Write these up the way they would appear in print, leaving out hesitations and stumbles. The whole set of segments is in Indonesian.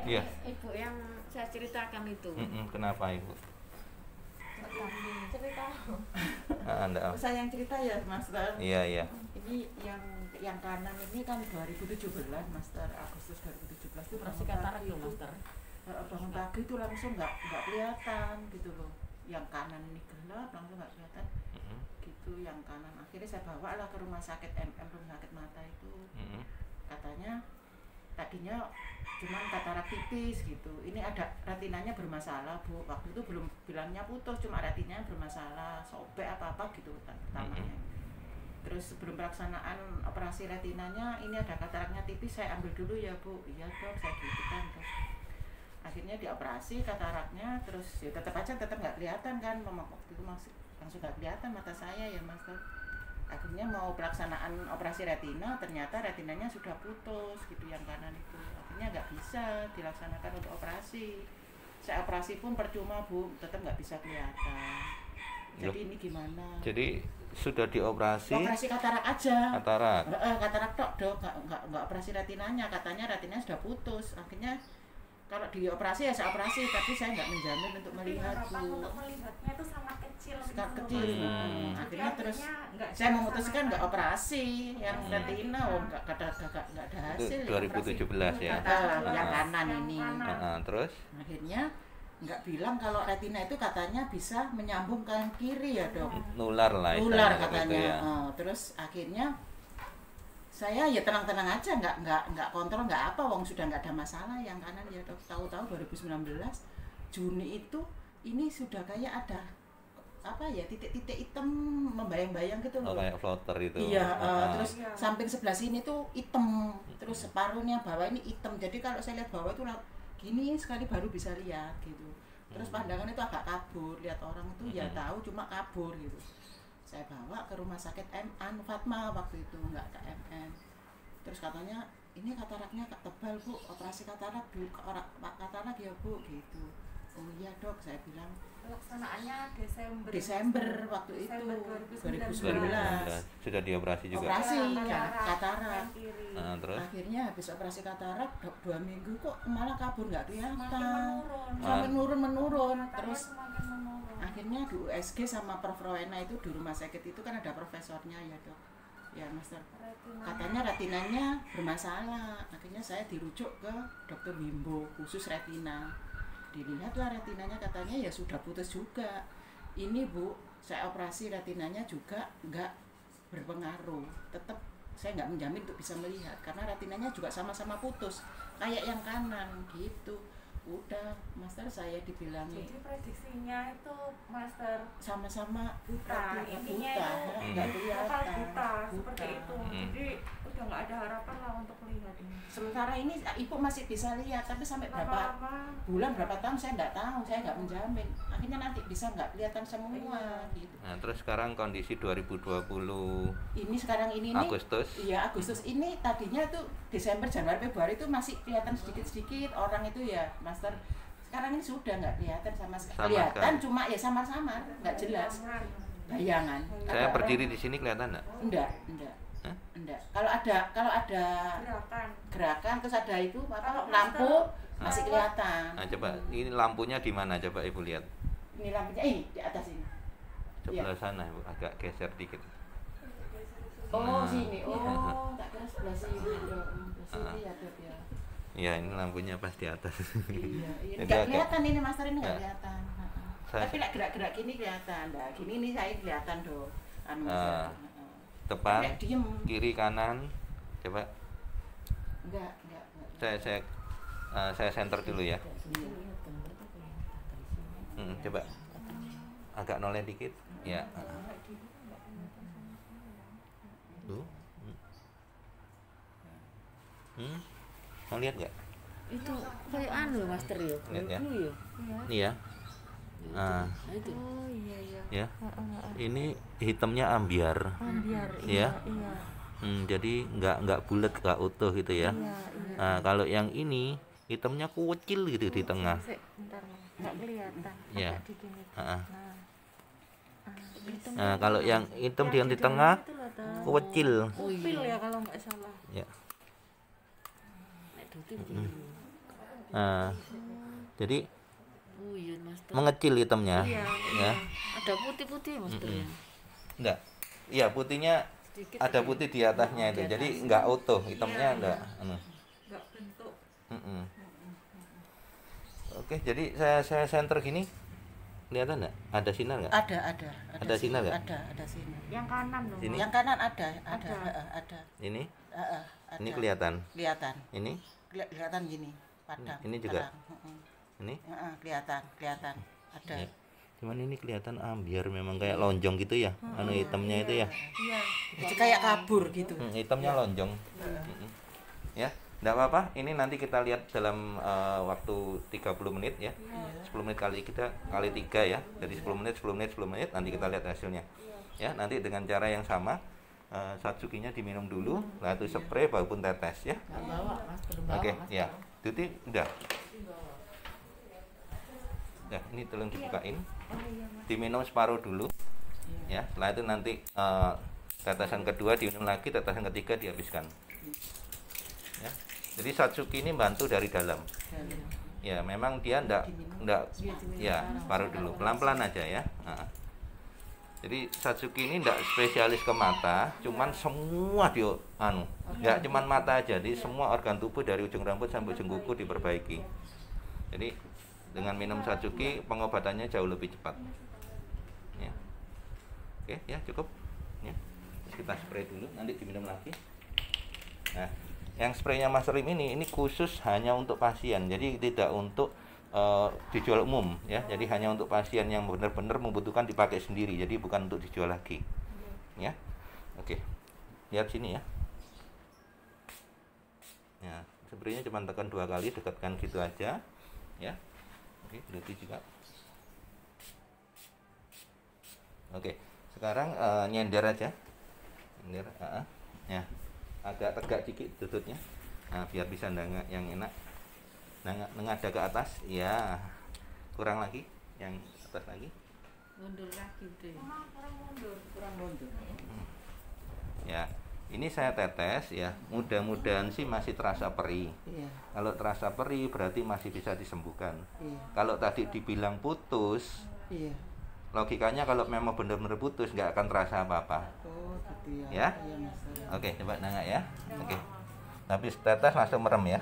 Iya. Ibu yang saya ceritakan itu. Kenapa Ibu? Cerita. Anda. Saya yang cerita ya, Master. Iya. Ini yang kanan ini kan 2017, Master. Agustus 2017 itu Operasi katarak loh, Master. Bangun pagi itu langsung nggak kelihatan gitu loh. Yang kanan ini gelap, langsung nggak kelihatan. Gitu yang kanan. Akhirnya saya bawa lah ke rumah sakit rumah sakit mata itu. Katanya tadinya cuman katarak tipis gitu. Ini ada retinanya bermasalah, Bu. Waktu itu belum bilangnya putus, cuma retinanya bermasalah, sobek apa gitu pertamanya. Terus sebelum pelaksanaan operasi retinanya, ini ada kataraknya tipis, saya ambil dulu ya, Bu. Iya dok, saya gitu kan. Terus akhirnya dioperasi kataraknya, terus ya tetap nggak kelihatan kan, waktu itu masih langsung nggak kelihatan mata saya ya, Mas. Akhirnya mau pelaksanaan operasi retina, ternyata retinanya sudah putus gitu yang kanan itu. Akhirnya nggak bisa dilaksanakan untuk operasi. Saya operasi pun percuma, Bu, tetap nggak bisa kelihatan. Jadi ini gimana? Jadi sudah dioperasi? Operasi katarak aja. Katarak tok, dok, nggak operasi retinanya. Katanya retinanya sudah putus. Akhirnya kalau dioperasi ya saya operasi, tapi saya nggak menjamin untuk melihat, Bu. Untuk melihatnya itu sangat kecil. Sangat kecil. Akhirnya terus saya memutuskan nggak operasi yang retina, nggak ada hasil. 2017 ya. Yang kanan ini. Terus? Akhirnya nggak bilang kalau retina itu katanya bisa menyambung ke yang kiri ya, dok. Nular lah. Nular katanya. Gitu ya. Terus akhirnya saya ya tenang-tenang aja, nggak kontrol, nggak apa, wong sudah nggak ada masalah yang kanan ya, dok. Tahu-tahu 2019 Juni itu ini sudah kayak ada apa ya, titik-titik hitam membayang-bayang gitu loh. Kayak floater itu. Iya, terus samping sebelah sini tuh hitam, terus separuhnya bawah ini hitam. Jadi kalau saya lihat bawah itu gini sekali baru bisa lihat gitu. Terus pandangan itu agak kabur, lihat orang itu ya tahu cuma kabur gitu. Saya bawa ke rumah sakit Fatma waktu itu, nggak ke MN. Terus katanya ini kataraknya tebal, Bu, operasi katarak dulu, katarak ya, Bu, gitu. Oh iya dok, saya bilang. Pelaksanaannya Desember waktu Desember itu 2019. Sudah dioperasi juga. Operasi katarak. Terus? Akhirnya habis operasi katarak 2 minggu kok malah kabur, nggak kelihatan. Sampai menurun. Terus akhirnya di USG sama Prof Rowena itu di rumah sakit itu kan ada profesornya ya, dok. Ya, Master. Katanya retinanya bermasalah. Akhirnya saya dirujuk ke Dr. Wimbo khusus retina. Dilihatlah retinanya, katanya ya sudah putus juga. Ini, Bu, saya operasi retinanya juga nggak berpengaruh. Tetap saya nggak menjamin untuk bisa melihat karena retinanya juga sama-sama putus kayak yang kanan gitu. Udah, Master, saya dibilangin. Jadi prediksinya itu, Master, sama-sama buta. Intinya buta, itu nggak kelihatan. buta seperti itu. Jadi udah nggak ada harapan lah untuk melihat ini. Sementara ini Ibu masih bisa lihat, tapi sampai berapa bulan, berapa tahun saya nggak tahu, saya nggak menjamin. Akhirnya nanti bisa nggak kelihatan semua gitu. Nah, terus sekarang kondisi 2020 ini sekarang ini Agustus. Iya, Agustus ini tadinya tuh Desember, Januari, Februari itu masih kelihatan sedikit-sedikit orang itu ya, Master. Sekarang ini sudah nggak kelihatan sama sekali. Kelihatan cuma ya samar-samar, nggak jelas. Bayangan. Saya berdiri di sini kelihatan nggak? Enggak. Enggak. Kalau ada gerakan terus ada itu lampu masih kelihatan. Nah, coba ini lampunya di mana, coba Ibu lihat. Ini lampunya di atas ini. Sebelah sana, Ibu, agak geser dikit. Oh, sini. Oh, tak kira sebelah sini. Sini ya, Dok ya. Iya, ini lampunya pas di atas. Iya, nggak kelihatan ini, Master, ini nggak kelihatan. Tapi gerak-gerak gini kelihatan. Nah, gini nih saya kelihatan, Dok. Depan, kiri, kanan, coba. Enggak. Saya center dulu ya. Coba agak nolnya dikit, ya. Tuh. Mau lihat nggak? Itu kayak Master ya. Lihat ya. Ini ya. Itu. Oh iya. Ya. Ini hitamnya ambiar. Iya. Jadi nggak bulat, nggak utuh gitu ya. Nah, kalau yang ini hitamnya kecil gitu di tengah. Bentar, nggak kelihatan. Ya. Hitam Nah, kalau yang hitam yang di tengah kecil. Pupil ya kalau nggak salah. Ya. Nah, jadi Oh iya Master. mengecil hitamnya, Iya, ya. ada putih-putih ya Master ya. Enggak. Iya, putihnya Sedikit ada ya. putih di atasnya itu. Jadi enggak utuh, hitamnya enggak. nggak bentuk. Mm-mm. Oke, jadi saya center gini. Kelihatan enggak? Ada sinar enggak? Ada sinar nggak? Ada sinar. Yang kanan dong. Sini. Yang kanan ada. Ini. Ada. Ini kelihatan. Kelihatan. Ini. Kelihatan gini, padam. Ini juga? terang. Ini. Kelihatan. Ada. Ya. Cuman ini kelihatan ambiar memang kayak lonjong gitu ya. Anu hitamnya itu ya. Iya. Jadi kayak kabur gitu. Hitamnya lonjong. Ya, enggak apa-apa. Ini nanti kita lihat dalam waktu 30 menit ya. 10 menit kali 3 ya. Jadi 10 menit nanti kita lihat hasilnya. Ya, nanti dengan cara yang sama. Satsukinya diminum dulu, lalu spray maupun tetes ya. Oke, ya. Duti udah. Nah, ini tolong dibukain. Diminum separuh dulu. Ya, setelah itu nanti tetesan kedua diminum lagi, tetesan ketiga dihabiskan. Ya. Jadi Satsuki ini bantu dari dalam. Ya, memang dia enggak ya, separuh dulu. Pelan-pelan aja ya. Nah. Jadi Satsuki ini enggak spesialis ke mata, cuman semua dia enggak cuman mata aja, jadi semua organ tubuh dari ujung rambut sampai ujung kuku diperbaiki. Jadi dengan minum Satsuki pengobatannya jauh lebih cepat. Ya. Oke, ya cukup. Ya. Terus kita spray dulu, nanti diminum lagi. Nah, yang spraynya Mas Rim ini khusus hanya untuk pasien, jadi tidak untuk dijual umum ya. Jadi hanya untuk pasien yang benar-benar membutuhkan dipakai sendiri, jadi bukan untuk dijual lagi. Ya. Oke. Lihat sini ya. Ya, spraynya cuma tekan 2 kali, dekatkan gitu aja. Ya. Oke, berarti juga. Oke, sekarang nyender aja. Nyender, ya. Agak tegak dikit tututnya. Nah, biar bisa nengak yang enak. Nengada ke atas, ya. Kurang lagi, yang atas lagi. Mundur lagi deh. Kurang mundur. Ya, ini saya tetes ya. Mudah-mudahan sih masih terasa perih. Iya. Kalau terasa perih berarti masih bisa disembuhkan. Iya. Kalau tadi dibilang putus, Iya. logikanya kalau memang benar-benar putus nggak akan terasa apa-apa. Oh, gitu Ya? ya. Iya, Mas. Oke, coba nengak ya. Oke. Tapi tetes langsung merem ya.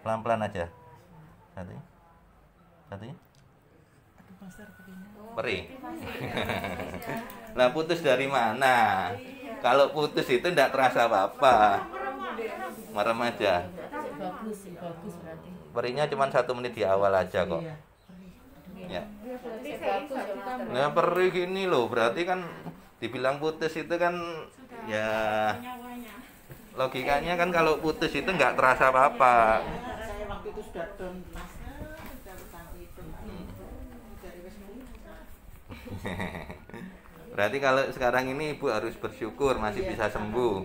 Pelan-pelan aja. Satunya. Aduh, Master begini. Perih. Lah putus dari mana? Kalau putus itu enggak terasa apa-apa. Merem aja. Bagus berarti. Perihnya cuma 1 menit di awal aja kok. Iya. Ya. Bagus ya Master. Nah, perih gini loh, berarti kan dibilang putus itu kan ya logikanya kan kalau putus itu enggak terasa apa-apa. Saya waktu itu sudah down, Master. Sudah tadi itu. Dari wis Berarti kalau sekarang ini Ibu harus bersyukur masih bisa sembuh.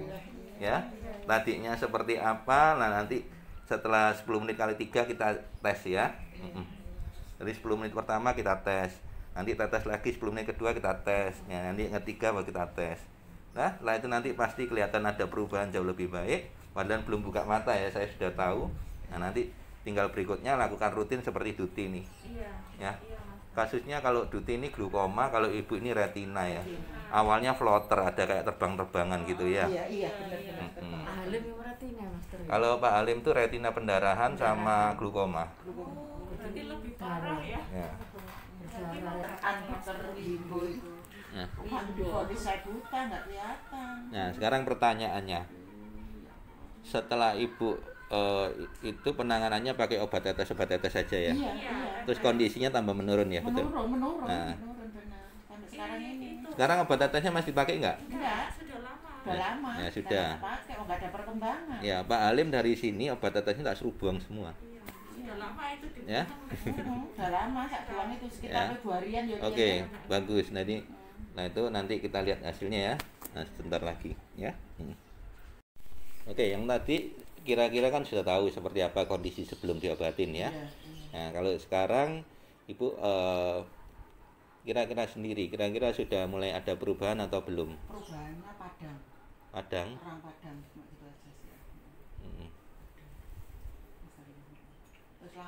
Ya. Tadinya seperti apa? Nah, nanti setelah 10 menit kali 3 kita tes ya. Jadi 10 menit pertama kita tes. Nanti tetes lagi 10 menit kedua kita tes. Ya, nanti ketiga baru kita tes. Nah, setelah itu nanti pasti kelihatan ada perubahan jauh lebih baik. Padahal belum buka mata ya, saya sudah tahu. Nah, nanti tinggal berikutnya lakukan rutin seperti Duti ini. Iya. Ya. Kasusnya kalau Duti ini glaukoma, kalau Ibu ini retina ya. Awalnya floater, ada kayak terbang-terbangan gitu ya. Iya, benar-benar. Halim yang retina Master. Kalau Pak Halim tuh retina pendarahan sama glaukoma. Jadi lebih parah ya. Ya. Antar ibu itu. Nah, Kondisi saya buta nggak kelihatan. nah, sekarang pertanyaannya. Setelah Ibu itu penanganannya pakai obat tetes saja ya. Iya. Terus kondisinya tambah menurun ya, betul. Menurun Nah. benar. Sampai sekarang ini. Sekarang obat tetesnya masih dipakai nggak? Enggak, Sudah lama. udah lama. Ya, Kita sudah. nggak pakai, nggak ada perkembangan. Ya, Pak Halim dari sini obat tetesnya tak suruh buang semua. Sudah lama itu di Ya. Udah lama, saya buang itu Ya. sekitar Februarian ya. Oke, bagus. Nah itu nanti kita lihat hasilnya ya. Nah, sebentar lagi ya. Oke, yang tadi kira-kira kan sudah tahu seperti apa kondisi sebelum diobatin ya. Iya. Nah, kalau sekarang Ibu kira-kira sendiri, kira-kira sudah mulai ada perubahan atau belum? Perubahannya padang, Padang. orang padang cuma itu aja sih. Mm. Mas Arif.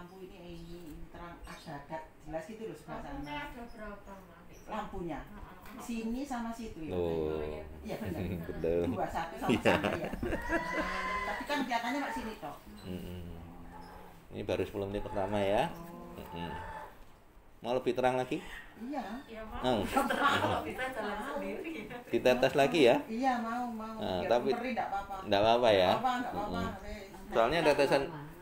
lampu ini terang agak jelas gitu loh sebelah Lampunya sana. ada berapa, Mak? Lampunya sini sama situ ya. Oh. Iya benar. Betul. Dua satu sama-sama ya. Tapi kan kelihatannya mak sini toh. Ini baru 10 menit pertama ya. Mau lebih terang lagi? Iya. Ya, Mak. Oh. Kalau kita jalan sendiri. Ditetes lagi ya? Iya mau. Nah, Biar tapi- perih enggak apa-apa. Enggak apa-apa ya. Enggak apa-apa. Soalnya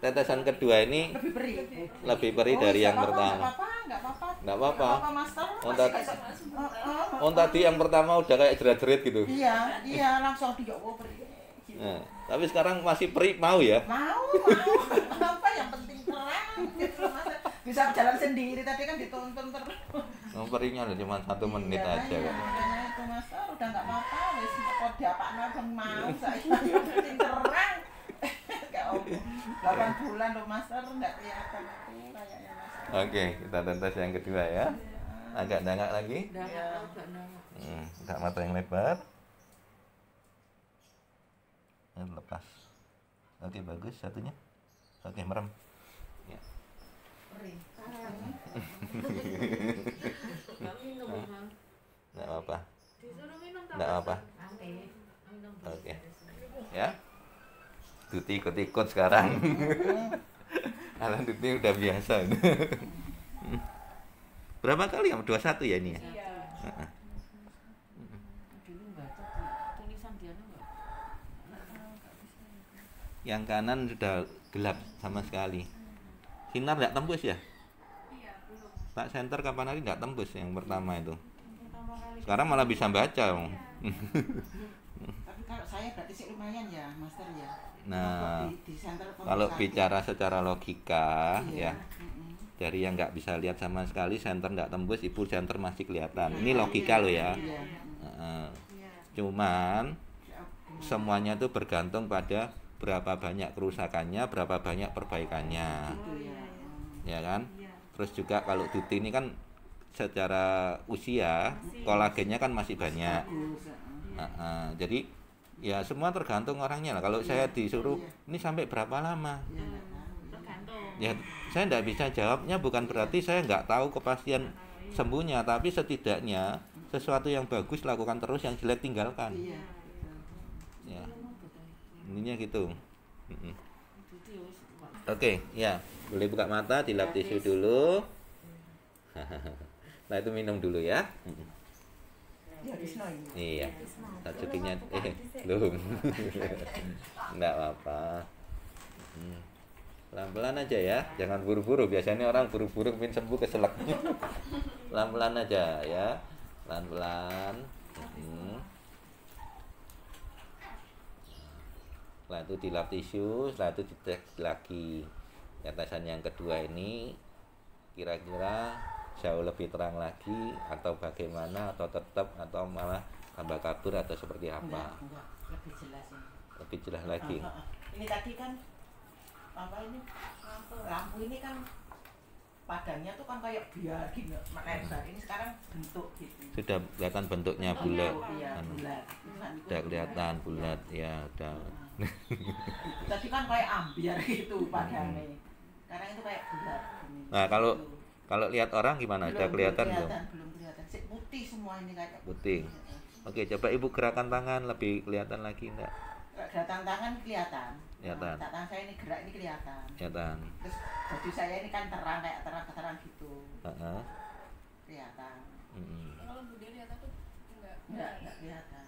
tetesan kedua ini Lebih perih. lebih perih dari yang pertama. Enggak apa-apa. Enggak apa-apa. Master. Oh, Masih tadi- bisa- Oh tadi yang pertama udah kayak jerat-jerit gitu. Iya langsung dijowo perih. Gitu. Nah, tapi sekarang masih perih mau ya? Mau. Apa yang penting terang gitu Mas. Bisa jalan sendiri tadi kan ditonton terus. Oh, perihnya udah cuma 1 menit Iya, aja. iya, Kok. makanya itu Mas, udah enggak apa-apa wis kok diapakno ben mau saya yang penting terang. Kayak om 8 bulan loh Mas, enggak kelihatan itu kayaknya Mas. Oke, kita tetes yang kedua ya. Agak dangak lagi. Agak mata yang lebar. Lepas. Oke, bagus satunya. Oke, merem. Ya. Nggak minum memang. Enggak apa-apa. Disuruh minum tak? Enggak apa-apa. Nanti minum. Oke. Ya. Duti ikut-ikut sekarang. Alan Duti udah biasa. Berapa kali ya? 21 ya ini ya? Iya. Dulu baca tulisan dia enggak. Yang kanan sudah gelap sama sekali. Sinar enggak tembus ya? Iya, belum. Pak Center kapan hari enggak tembus yang pertama itu. Pertama kali. Sekarang malah bisa baca. Tapi kalau saya berarti sih lumayan ya, Master ya. Nah, Di center kalau pemeriksaan. bicara secara logika Iya. ya, dari yang nggak bisa lihat sama sekali, center nggak tembus, ibu center masih kelihatan. Ini logika loh ya. Iya. Heeh. Iya. Cuman semuanya itu bergantung pada berapa banyak kerusakannya, berapa banyak perbaikannya, Gitu ya. ya kan? Iya. Terus juga kalau Duti ini kan secara usia kolagennya kan masih banyak. Bagus. Jadi ya semua tergantung orangnya lah. Kalau saya disuruh ini sampai berapa lama, Iya, nggak tahu. Tergantung. ya saya nggak bisa jawabnya. Bukan berarti saya nggak tahu kepastian sembuhnya, tapi setidaknya sesuatu yang bagus lakukan terus, yang jelek tinggalkan. Iya. Ya, ininya gitu. Mm-mm. Itu ya wis. Oke, ya boleh buka mata, dilap tisu dulu. Nah itu minum dulu ya. Ya Wisnu ini. Iya, tajukinya belum. Nggak apa-apa. Pelan-pelan aja ya, jangan buru-buru. Biasanya orang buru-buru ingin sembuh keselak. Pelan-pelan aja ya, pelan-pelan. Setelah itu dilap tisu, setelah itu dicek lagi. Tetesan yang kedua ini kira-kira jauh lebih terang lagi atau bagaimana, atau tetap, atau malah tambah kabur, atau seperti apa? Enggak, lebih jelas ini. Lebih jelas lagi. Ini tadi kan apa ini lampu ini kan padangnya tuh kan kayak biar gini lebar, ini sekarang bentuk gitu. Sudah kelihatan bentuknya bulat. Iya, Anu, bulat. udah kelihatan bulat ya, udah. Tadi kan kayak ambiar gitu padangnya. Sekarang itu kayak bulat gini. Nah, kalau Gitu. kalau lihat orang gimana? Udah kelihatan belum? Belum kelihatan. Sik, putih semua ini kayak Putih. Oke, coba Ibu gerakan tangan lebih kelihatan lagi enggak? Datang tangan kelihatan. Kelihatan. Nah, tangan saya ini gerak ini kelihatan. Kelihatan. Terus baju saya ini kan terang kayak terang gitu. Heeh. Kelihatan. Kalau Bu Dewi lihat aku enggak. Enggak kelihatan.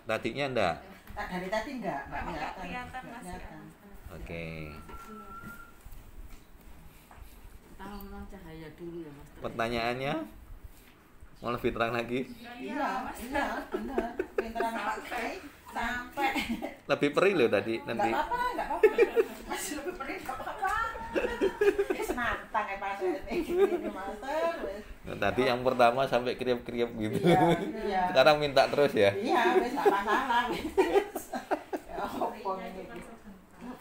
Tadinya enggak? Dari tadi enggak Enggak kelihatan. kelihatan, Enggak Mas, ya. kelihatan. Oke. Pertama memang cahaya dulu ya Mas. Pertanyaannya mau lebih terang lagi? Iya, iya, benar. Pinteran sampai. Lebih perih loh tadi Enggak nanti. apa-apa, enggak apa-apa. Masih lebih perih enggak apa-apa. Ini senantang ya Pak ini gini Master. Wes. Nah, tadi yang pertama sampai kriep-kriep gitu. Iya, iya. Sekarang minta terus ya. Iya, wes enggak masalah. Wes. Ya opo ini.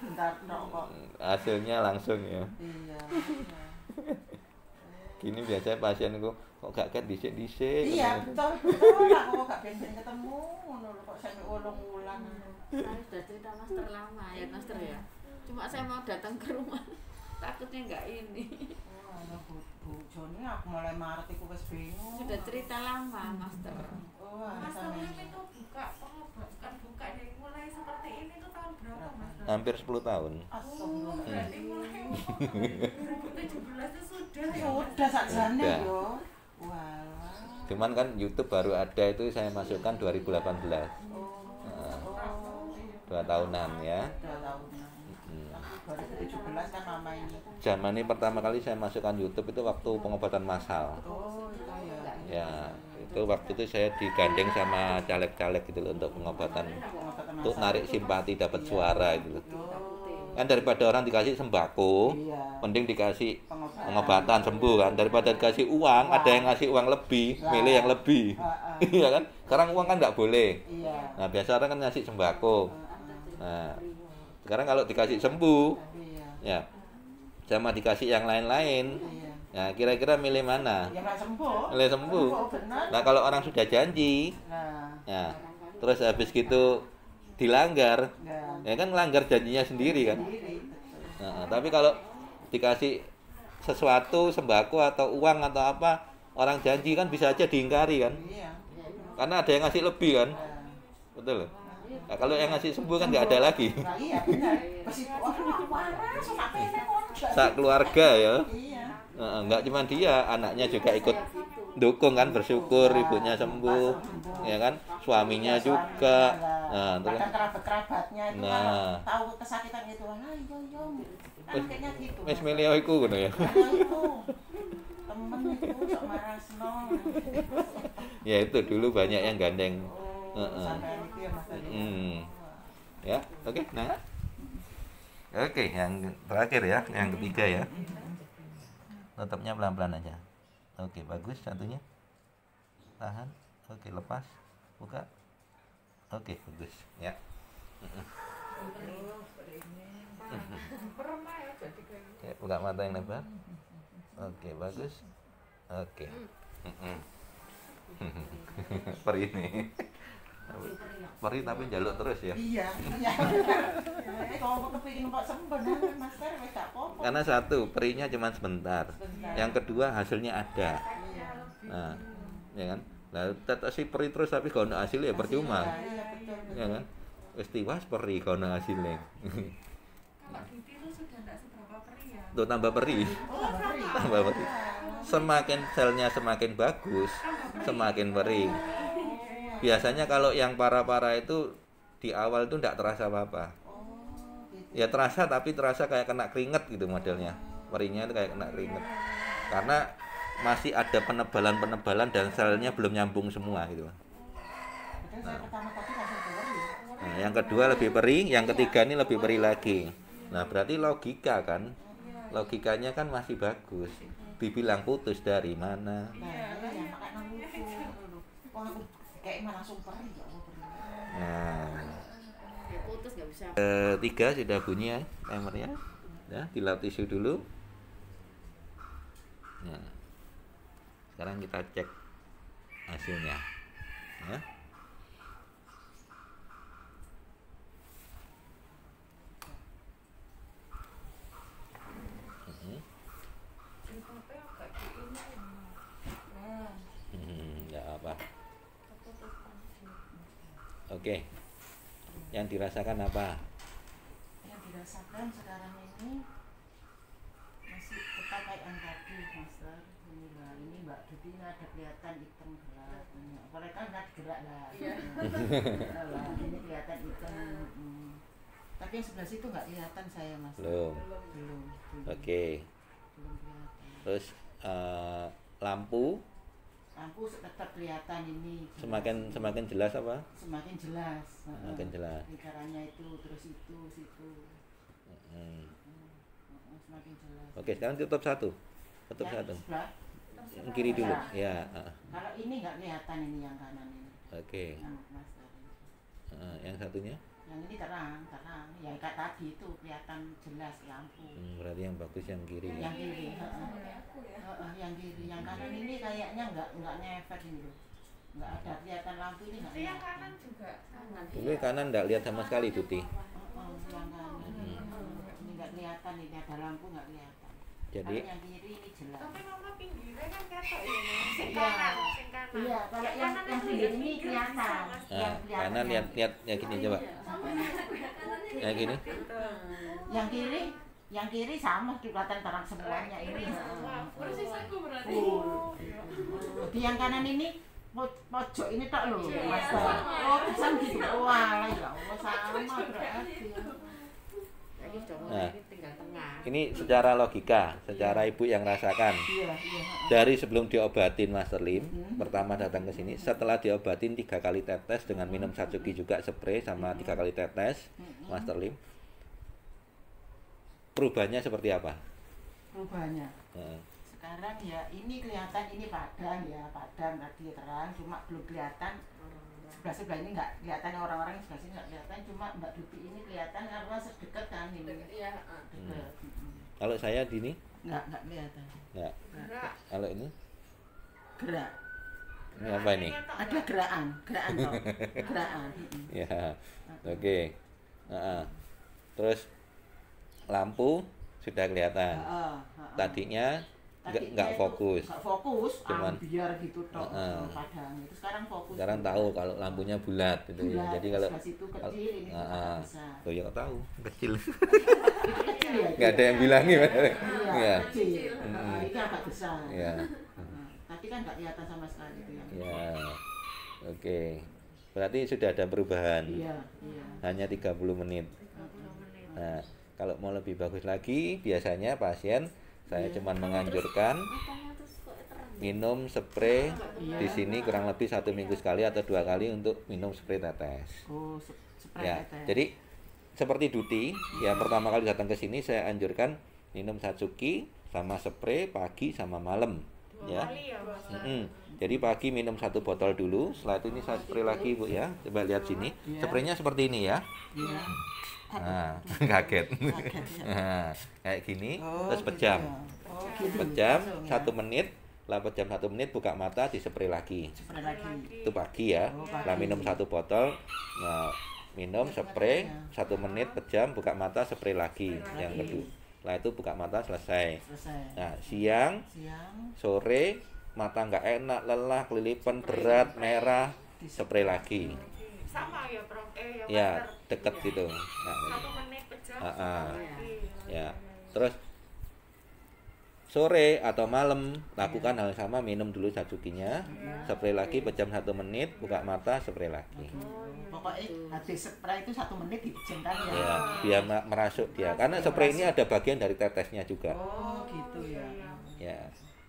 Bentar kok. Hasilnya langsung ya. Iya. Gini biasanya pasienku kok gak ket dhisik-dhisik. Iya, betul lah kok gak ben ketemu ngono lho kok sampe 8 wulan. Saya sudah cerita Master lama ya Master ya. Cuma saya mau datang ke rumah. takutnya nggak ini. Wah, Bu Joni aku mulai Maret iku wis bingung. Sudah cerita lama, Master. Mas Terlim itu buka bukan buka nih, mulai seperti ini tuh tahun berapa Mas? Hampir 10 tahun. Oh, berarti mulai 2017 itu sudah ya? Sudah sakjane Sudah. yo. Walah. Cuman kan YouTube baru ada itu saya masukkan 2018. Nah, 2 tahunan ya. 2 tahunan. Aku 2017 kan mama ini. Zaman ini pertama kali saya masukkan YouTube itu waktu pengobatan massal. Oh, itu ya. Ya, itu waktu itu saya digandeng sama caleg-caleg gitu loh untuk pengobatan, untuk narik simpati dapat suara gitu loh. Kan daripada orang dikasih sembako, mending dikasih pengobatan sembuh kan, daripada dikasih uang, ada yang ngasih uang lebih, milih yang lebih. Iya kan? Sekarang uang kan nggak boleh. Iya. Nah, biasa orang kan ngasih sembako. Nah, sekarang kalau dikasih sembuh, ya sama dikasih yang lain-lain, ya kira-kira milih mana? Ya nggak sembuh. Milih sembuh. Benar. Nah, kalau orang sudah janji, Nah, ya terus habis gitu dilanggar, ya kan melanggar janjinya sendiri kan. Nah, tapi kalau dikasih sesuatu sembako atau uang atau apa, orang janji kan bisa aja diingkari kan, iya. karena ada yang ngasih lebih kan, betul. Nah, kalau yang ngasih sembuh kan nggak ada lagi. Nah, iya benar. Pasti orang waras sampai Sak keluarga ya. Iya. Nggak cuma dia, anaknya juga ikut dukung kan, bersyukur ibunya sembuh, ya kan, suaminya juga. Nah, terus bahkan kerabat-kerabatnya itu Nah. kalau tahu kesakitan gitu, wah yo yo, kan kayaknya gitu. wis milih iku ngono ya. Nah, itu temen itu sok marasno. Ya itu dulu banyak yang gandeng. Sampai itu ya Mas Tadi. Ya, oke, nah. Oke, yang terakhir ya, yang ketiga ya. Tutupnya pelan-pelan aja. Oke, bagus satunya. Tahan. Oke, lepas. Buka. Oke, bagus. Ya. Ya, buka mata yang lebar. Oke, bagus. Oke. Per ini. Peri tapi jaluk terus ya. Iya, iya. Kalau kepingin kok sembuh nah, Mas Ter wis gak apa-apa. Karena satu, perinya cuma sebentar. Sebentar. Yang kedua hasilnya ada. Iya. Nah, ya kan? Nah, tetap si peri terus tapi kalau nggak hasil ya percuma. Iya, betul. Ya kan? Wis tiwas peri kalau nggak hasilnya. Mbak Diti itu sudah tidak seberapa peri ya? Tuh tambah peri. Oh, ngeri. Tambah peri. Semakin selnya semakin bagus, semakin peri. Biasanya kalau yang parah-parah itu di awal itu tidak terasa apa-apa. Oh, gitu. Ya terasa tapi terasa kayak kena keringet gitu modelnya. Perinya itu kayak kena keringet. Karena masih ada penebalan-penebalan dan selnya belum nyambung semua gitu. Betul, saya pertama tadi langsung keluar ya. Nah, yang kedua lebih perih, yang ketiga ini lebih perih lagi. Nah, berarti logika kan? Logikanya kan masih bagus. Dibilang putus dari mana? Nah, iya, makanya lucu. Wah, aku kayak emang langsung perih ya Allah perih. Nah, Ya putus nggak bisa. ketiga sudah bunyi ya timernya. Ya, dilap tisu dulu. Nah, sekarang kita cek hasilnya. Ya. Simpelnya agak di ini ya. Nah, Nggak apa. Oke. Yang dirasakan apa? Yang dirasakan sekarang ini masih tetap kayak yang tadi, Master. Ini Mbak Duti ini ada kelihatan hitam gelap. Apalagi kan nggak gerak lah. Iya. Nah, ini kelihatan hitam. Tapi yang sebelah situ nggak kelihatan saya, Mas. Belum. Belum. Oke. Belum kelihatan. Terus lampu Lampu tetap kelihatan ini. semakin jelas apa? Semakin jelas. Semakin jelas. Lingkarannya itu terus itu situ. Hmm. Semakin jelas. Oke, sekarang tutup satu. Tutup Yang satu. sebelah, Yang kiri dulu. Ya. kalau ini nggak kelihatan ini yang kanan ini. Oke. Yang Mas tadi. Yang satunya? Yang ini terang. Yang kayak tadi itu kelihatan jelas lampu. Berarti yang bagus yang kiri. Ya. Yang kiri. aku ya. Yang kiri. Yang kanan ini kayaknya nggak ngefek ini loh. Nggak ada kelihatan lampu ini nggak. Itu yang kanan juga. Kanan. Dulu kanan enggak lihat sama sekali Tuti. Yang kanan. Ini nggak nggak kelihatan, ini ada lampu nggak kelihatan. Jadi Kalau yang kiri ini jelas. Tapi mama pinggirnya kan ketok ya, Mas. Sing Iya. kanan, sing kanan. Iya, kalau yang kanan itu pinggir ya ini pinggir kelihatan. bisa, Mas. Yang kelihatan karena yang- lihat ya gini coba. Ya gini. yang kiri sama kelihatan terang semuanya ini. Persis aku berarti. Di yang kanan ini pojok ini tak loh, Mas. Oh, pesan gitu. Wah, ya Allah sama berarti. Lagi sudah Nah. mulai ini tinggal tengah. Ini secara logika, secara ibu yang rasakan. Iya, iya. Dari sebelum diobatin Master Lim, pertama datang ke sini, setelah diobatin 3 kali tetes dengan minum Satsuki juga spray sama 3 kali tetes, Master Lim, perubahannya seperti apa? Perubahannya. Heeh. Sekarang ya ini kelihatan ini padam ya, padam tadi terang, cuma belum kelihatan. Sebelah ini nggak kelihatan, orang-orang sebelah sini nggak kelihatan, cuma Mbak Dupi ini kelihatan karena sedekat kan ini. Iya, Dekat. Kalau saya di ini, Nggak kelihatan. nggak. Gerak. Kalau ini, Gerak. ini apa ini? Ada gerakan toh. Gerakan. Ya, oke. Terus lampu sudah kelihatan. Tadinya nggak fokus. Nggak fokus, Cuman- biar gitu toh. Heeh. Padang itu sekarang fokus. Sekarang tahu kalau lampunya bulat gitu ya. Bulat, Jadi kalau sebelah situ kecil, ini Heeh. besar. Oh ya tahu, kecil. Kecil ya. Nggak ada yang bilangin. Iya, Iya. kecil. Ini agak besar. Iya. Tapi kan nggak kelihatan sama sekali itu yang. Ya. Oke. Berarti sudah ada perubahan. Iya, iya. Hanya 30 menit. 20 menit. Nah, kalau mau lebih bagus lagi, biasanya pasien saya Iya. cuman menganjurkan matanya terus kok terang. minum spray Iya. di sini kurang lebih 1 minggu sekali atau 2 kali untuk minum spray tetes. Oh, spray Ya, tetes. jadi seperti Duti yang pertama kali datang ke sini saya anjurkan minum Satsuki sama spray pagi sama malam. 2 Ya. kali ya, Mas. Jadi pagi minum 1 botol dulu, setelah itu ini saya spray lagi Bu ya. Coba lihat sini. Iya. Spraynya seperti ini ya. Iya. Nah, kaget. Kaget, ya. Nah, kayak gini, Oh, terus gitu pejam. ya. Oh, gitu. Pejam Langsung ya. 1 menit, setelah pejam 1 menit buka mata di spray lagi. Spray lagi. Itu pagi ya. Oh, Setelah pagi. minum 1 botol, nah, minum spray 1 menit pejam buka mata spray lagi yang kedua. Setelah itu buka mata selesai. Selesai. Nah, siang, Siang sore mata nggak enak, lelah, kelilipan, berat, merah, spray lagi. Sama ya, Prof. Ya, Ya, Master. deket Iya. gitu. Nah, 1 menit pejam. Ah, ah. satu lagi. ya. Terus sore atau malam lakukan hal yang sama, minum dulu Satsukinya, spray lagi pejam 1 menit, buka mata spray lagi. pokoknya habis spray itu 1 menit dipejamkan ya. Ya, biar merasuk dia. Karena spray ini ada bagian dari tetesnya juga. Oh, gitu ya. Ya.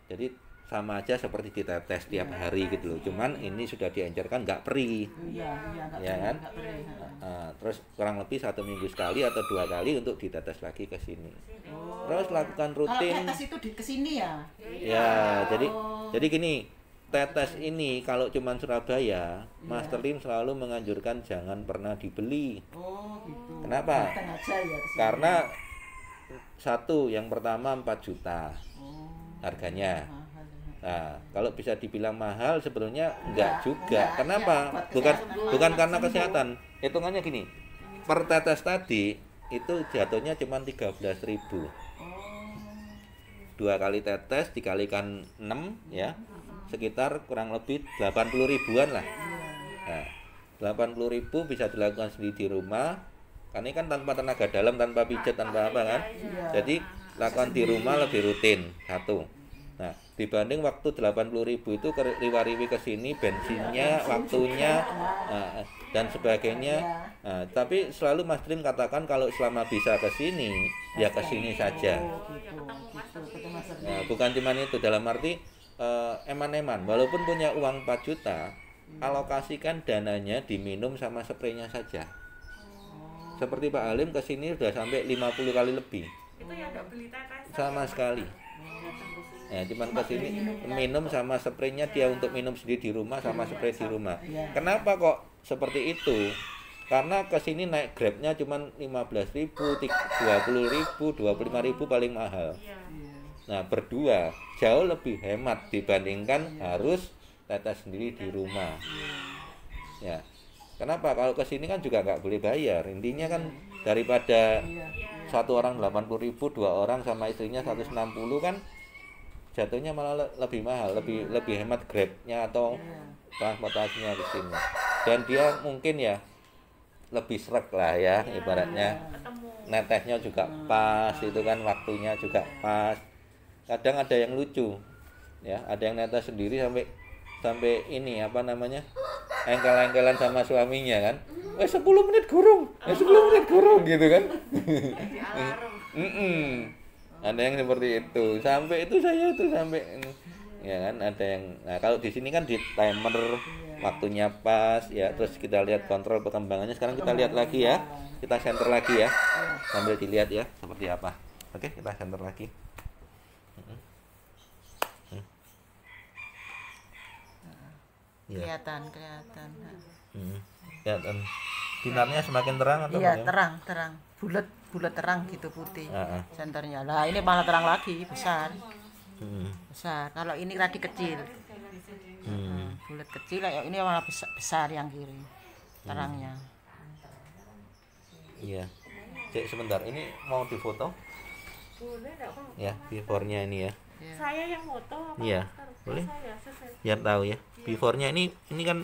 Jadi sama aja seperti ditetes tiap hari gitu loh. Cuman ini sudah dianjurkan nggak perih. Iya, iya enggak Ya kan? perih. Terus kurang lebih 1 minggu sekali atau 2 kali untuk ditetes lagi ke sini. Oh. Terus lakukan Kalau rutin. tetes itu di kesini ya. Ya, jadi Oh. gini, tetes ini kalau cuman Surabaya, Master Lim selalu menganjurkan jangan pernah dibeli. Oh, gitu. Kenapa? Datang aja ya kesini. Karena satu, yang pertama 4 juta Oh, harganya. mahal ya. Nah, kalau bisa dibilang mahal sebenarnya enggak juga. enggak. Kenapa? Ya, buat Bukan kesehatan. karena Sembuh. kesehatan. Hitungannya gini. Per tetes tadi itu jatuhnya cuma 13.000. Oh. 2 kali tetes dikalikan 6 ya. Sekitar kurang lebih 80 ribuan lah. Nah, 80 ribu bisa dilakukan sendiri di rumah. Karena ini kan tanpa tenaga dalam, tanpa pijat, tanpa apa kan. Iya. Jadi lakukan di rumah lebih rutin. Satu. Nah, dibanding waktu 80.000 itu riwa-riwi ke sini, bensinnya, waktunya, dan sebagainya. Nah, tapi selalu Mas Trim katakan kalau selama bisa ke sini, ya ke sini saja. Oh, gitu. Ketemu Master Lim. Nah, bukan cuma itu, dalam arti eman-eman. Walaupun punya uang 4 juta, alokasikan dananya diminum sama spraynya saja. Seperti Pak Halim ke sini sudah sampai 50 kali lebih. Itu yang nggak beli tetes. Sama sekali. Ya, cuman ke sini minum sama spraynya dia untuk minum sendiri di rumah sama spray di rumah. Kenapa kok seperti itu? Karena ke sini naik Grabnya cuman 15.000, 20.000, 25.000 paling mahal. Iya. Nah, berdua jauh lebih hemat dibandingkan harus tetes sendiri di rumah. Ya. Kenapa? Kalau ke sini kan juga nggak boleh bayar. Intinya kan daripada Iya. satu orang 80.000, dua orang sama istrinya 160 kan jatuhnya malah lebih mahal, lebih hemat Grab-nya atau transportasinya ke sini. Dan dia mungkin ya lebih sreg lah ya ibaratnya. Ketemu. Netesnya juga pas, itu kan waktunya juga pas. Kadang ada yang lucu. Ya, ada yang netes sendiri sampai ini apa namanya? Engkel-engkelan sama suaminya kan. 10 menit gurung. 10 menit gurung gitu kan. Di alarm. Ada yang seperti itu. Sampai ini. Ya kan, ada yang nah kalau di sini kan di timer waktunya pas ya, terus kita lihat kontrol perkembangannya. Sekarang kita lihat lagi ya. Kita center lagi ya. Sambil dilihat ya seperti apa. Oke, kita center lagi. Ya. Kelihatan. Kelihatan. Binarnya semakin terang atau Iya, bagaimana? terang. Bulat terang gitu putih. Heeh. Senternya. Lah, ini malah terang lagi, besar. Hmm. Besar. Kalau ini tadi kecil. Bulat kecil, ini malah besar yang kiri. Terangnya. Iya. Cek sebentar, ini mau difoto? Boleh enggak, Bang? Ya, before-nya ini ya. Saya yang foto apa? Iya, Master? boleh. Saya. Biar tahu ya. Before-nya ini kan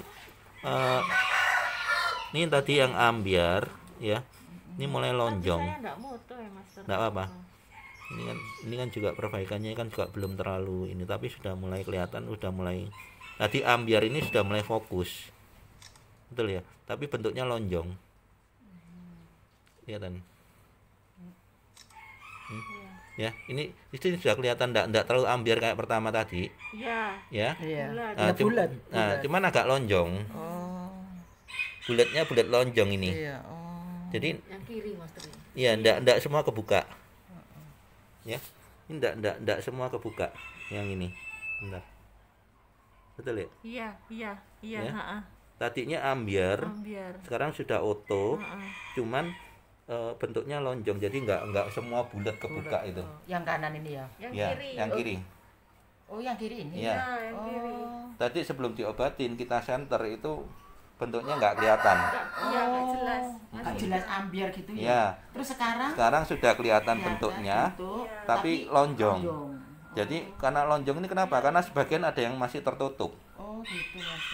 ini tadi yang ambiar ya. Ini mulai lonjong. Saya enggak foto ya, Master. Enggak apa-apa. Ini kan juga perbaikannya kan juga belum terlalu ini, tapi sudah mulai kelihatan, sudah mulai tadi ambiar ini sudah mulai fokus. Betul ya? Tapi bentuknya lonjong. Kelihatan. Ya, ini sudah kelihatan enggak terlalu ambiar kayak pertama tadi. Iya. Ya. Iya. Bulat. Ya, bulat. Cuman agak lonjong. Oh. Bulatnya bulat lonjong ini. Iya. Oh. Jadi Yang kiri Master. ya enggak semua kebuka. Ya. Ini enggak semua kebuka yang ini. Bentar. Betul ya? Iya, Ya. heeh. Tadinya ambiar, Biar. sekarang sudah oto. Cuman bentuknya lonjong, jadi enggak semua bulat kebuka itu. Yang kanan ini ya. Yang Ya, kiri. yang kiri. Oh, yang kiri ini. Iya. Nah, yang kiri. Oh. Tadi sebelum diobatin kita center itu bentuknya enggak kelihatan. Iya, enggak jelas. Nggak jelas ambiar gitu ya. Ya. Terus sekarang Sekarang sudah kelihatan kelihatan bentuknya, bentuk, tapi lonjong. lonjong. Jadi karena lonjong ini kenapa? Karena sebagian ada yang masih tertutup. Oh, gitu Mas.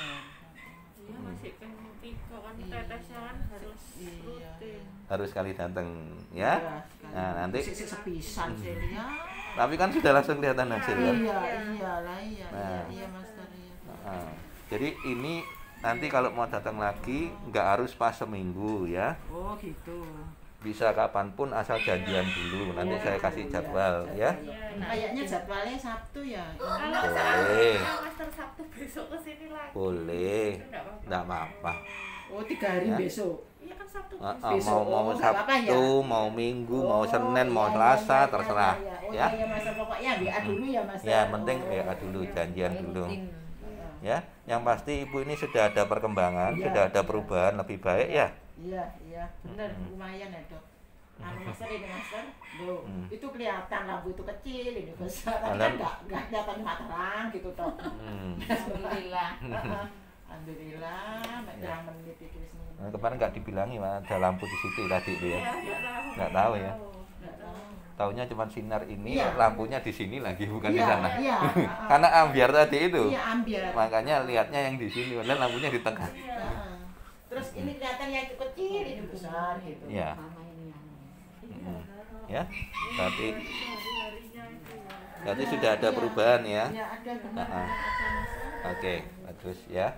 Iya, masih kan 3 kan tetesnya kan harus Iya. rutin. Harus sekali datang ya. Iya, Nah, nanti sepisan sih ya. tapi kan sudah langsung kelihatan hasil kan. Iya, Nah. iya Master ya. Nah, jadi ini nanti kalau mau datang lagi nggak harus pas seminggu ya. Oh, gitu. Bisa kapanpun asal janjian dulu. Nanti saya kasih jadwal ya. Kayaknya jadwalnya Sabtu ya. Kalau Boleh. saya Master Sabtu besok ke sini lagi. Boleh. Itu enggak apa-apa. Nggak apa-apa. Oh, 3 hari Ya. besok. Iya kan Sabtu. Besok. Mau Oh, nggak apa-apa Sabtu, ya? mau Minggu, mau Oh, Senin, mau iya, Selasa, iya, terserah iya. Oh, ya. iya Master, pokoknya WA dulu ya Master. Ya, penting Oh. WA dulu, janjian dulu. Rutin. Ya, yang pasti ibu ini sudah ada perkembangan, Iya, sudah ada iya. perubahan lebih baik ya. Iya, benar, lumayan ya Dok. Master ini Master, Loh, Hmm. itu kelihatan lampu itu kecil, ini besar, tapi Alam- kan nggak kelihatan cuma terang gitu toh. Alhamdulillah. Alhamdulillah, mek terang menit itu wis ngono. Nah, kemarin nggak dibilangi Mas, ada lampu di situ tadi itu ya. Iya, enggak tahu. Nggak tahu ya. Nggak tahu. Taunya cuma sinar ini, Iya. lampunya di sini lagi bukan di Iya, sana. iya. Karena ambiar tadi itu. Iya, ambiar. Makanya lihatnya yang di sini, padahal lampunya di tengah. Heeh. Terus ini kelihatan yang itu kecil, ini besar gitu. Ya. Mama ini yang Ya. Berarti Hari-harinya itu ya. berarti sudah ada perubahan ya. Iya, ada benar. Nah, Ada Master. Oke, bagus ya.